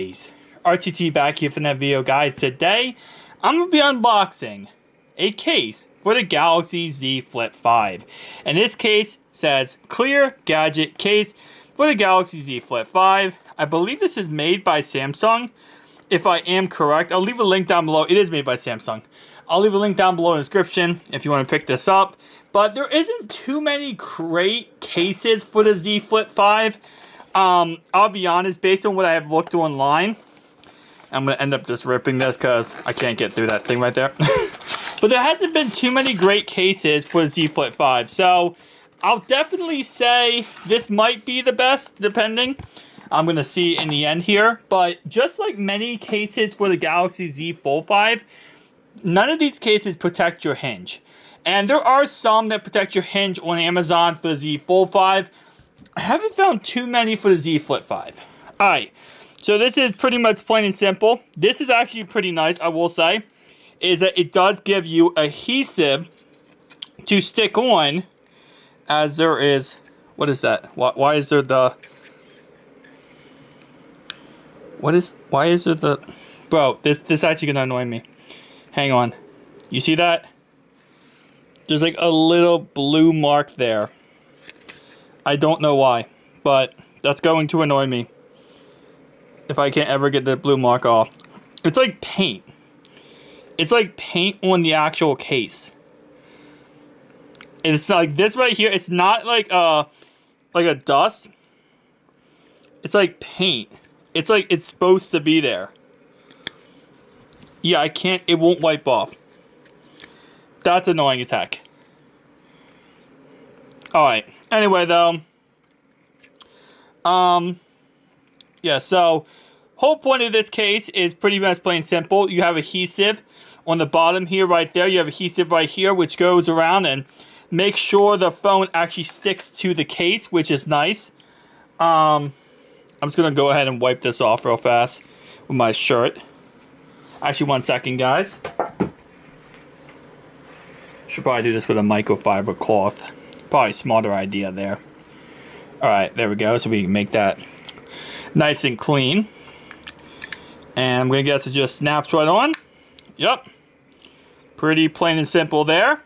guys, RTT back here for that video, guys. Today, I'm going to be unboxing a case for the Galaxy Z Flip 5. And this case says clear gadget case for the Galaxy Z Flip 5. I believe this is made by Samsung. If I am correct, I'll leave a link down below. It is made by Samsung. I'll leave a link down below in the description if you want to pick this up. But there isn't too many great cases for the Z Flip 5. I'll be honest, based on what I have looked online, I'm going to end up just ripping this because I can't get through that thing right there. But there hasn't been too many great cases for the Z Flip 5. So I'll definitely say this might be the best, depending. I'm going to see in the end here. But just like many cases for the Galaxy Z Fold 5, none of these cases protect your hinge. And there are some that protect your hinge on Amazon for the Z Fold 5. I haven't found too many for the Z Flip 5. Alright, so this is pretty much plain and simple. This is actually pretty nice, I will say, is that it does give you adhesive to stick on, as there is, what is that? Why is there the, why is there the, bro, this actually gonna annoy me. Hang on, you see that? There's like a little blue mark there. I don't know why, but that's going to annoy me if I can't ever get the blue mark off. It's like paint. It's like paint on the actual case. And it's like this right here. It's not like a dust. It's like paint. It's like it's supposed to be there. Yeah, I can't. It won't wipe off. That's annoying as heck. Alright, anyway though, yeah, so, whole point of this case is pretty much plain simple. You have adhesive on the bottom here, right there. You have adhesive right here, which goes around and makes sure the phone actually sticks to the case, which is nice. I'm just going to go ahead and wipe this off real fast with my shirt. Actually, 1 second, guys. Should probably do this with a microfiber cloth. Probably smarter idea there. Alright, there we go. So we can make that nice and clean. And I'm going to guess it just snaps right on. Yep. Pretty plain and simple there.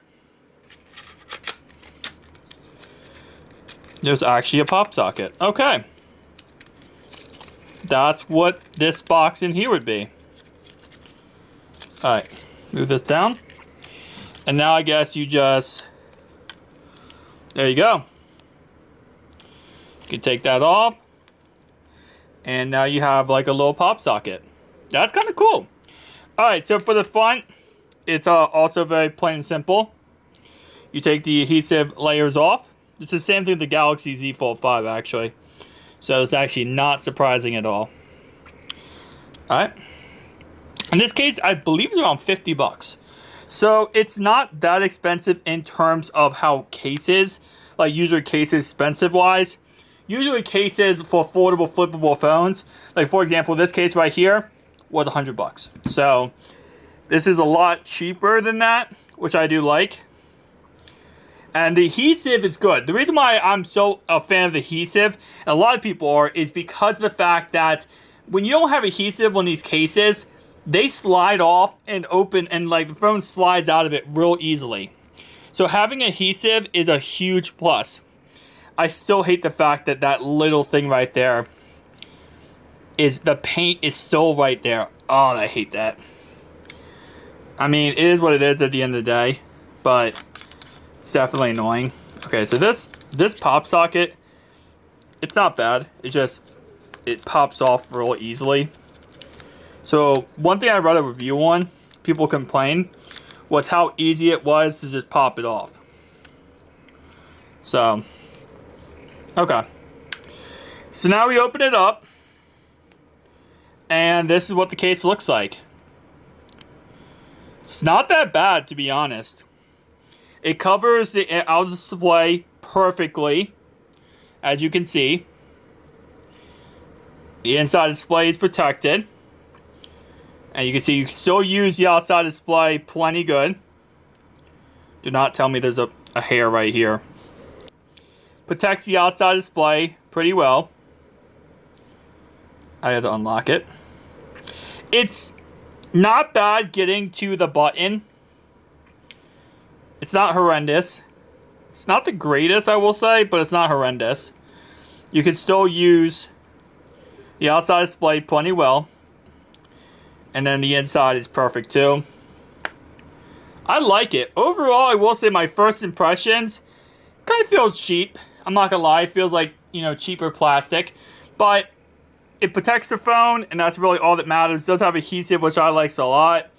There's actually a pop socket. Okay. That's what this box in here would be. Alright. Move this down. And now I guess you just... There you go. You can take that off. And now you have like a little pop socket. That's kind of cool. Alright, so for the front, it's also very plain and simple. You take the adhesive layers off. It's the same thing with the Galaxy Z Fold 5 actually. So it's actually not surprising at all. Alright. In this case, I believe it's around 50 bucks. So it's not that expensive in terms of how cases, like usually cases expensive wise. Usually cases for affordable flippable phones, like for example this case right here was 100 bucks. So this is a lot cheaper than that, which I do like. And the adhesive is good. The reason why I'm so a fan of the adhesive, and a lot of people are, is because of the fact that when you don't have adhesive on these cases, they slide off and open, and like the phone slides out of it real easily. So having adhesive is a huge plus. I still hate the fact that that little thing right there is, the paint is still right there. Oh, I hate that. I mean, it is what it is at the end of the day, but it's definitely annoying. Okay, so this pop socket, it's not bad. It just, it pops off real easily. So, one thing I read a review on, people complained, was how easy it was to just pop it off. So, okay. So now we open it up, and this is what the case looks like. It's not that bad, to be honest. It covers the outer display perfectly, as you can see. The inside display is protected. And you can see you can still use the outside display plenty good. Do not tell me there's a hair right here. Protects the outside display pretty well. I had to unlock it. It's not bad getting to the button. It's not horrendous. It's not the greatest, I will say, but it's not horrendous. You can still use the outside display plenty well. And then the inside is perfect too. I like it. Overall, I will say my first impressions kind of feels cheap. I'm not gonna lie, it feels like, you know, cheaper plastic. But it protects the phone, and that's really all that matters. It does have adhesive, which I like a lot.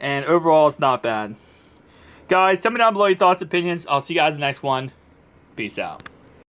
And overall, it's not bad. Guys, tell me down below your thoughts and opinions. I'll see you guys in the next one. Peace out.